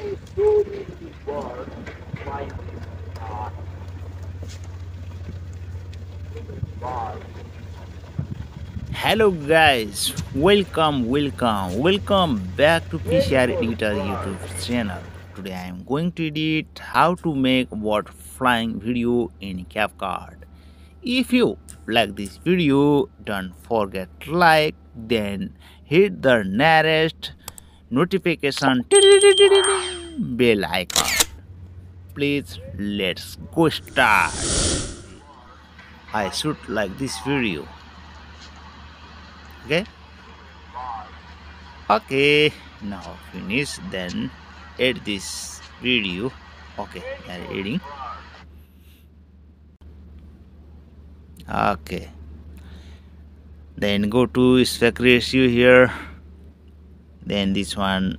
Hello guys, welcome back to PCR Editor YouTube channel. Today I am going to edit how to make bird flying video in Capcut. If you like this video, don't forget like, then hit the nearest notification bell icon. Please let's go start. I shoot like this video. Okay, now finish, then edit this video. Okay, editing. Okay, then go to aspect ratio here, then this one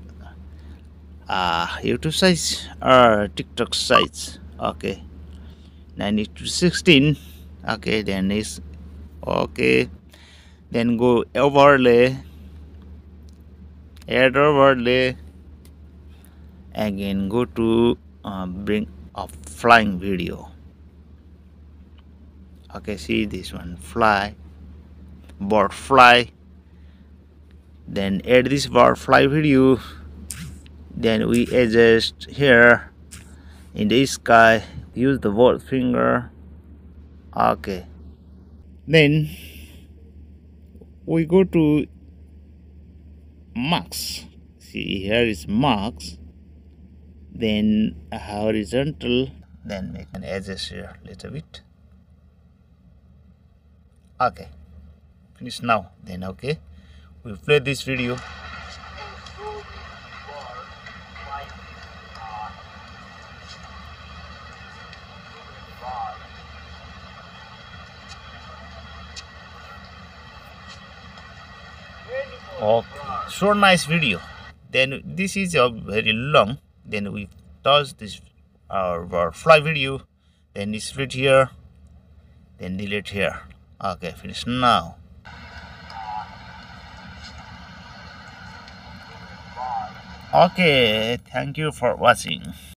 YouTube size or TikTok size. Okay, 90 to 16. Okay, then is okay, then go overlay, add overlay, again go to bring a flying video. Okay, see this one, fly, bird fly, then add this bird fly video, then we adjust here in the sky, use the bird finger. Okay, then we go to max. See, here is max, then horizontal, then we can adjust here a little bit. Okay, finish now, then okay, we play this video. Okay, so nice video. Then this is a very long, then we touch this our fly video, then split here, then delete here. Okay, finish now. Okay, thank you for watching.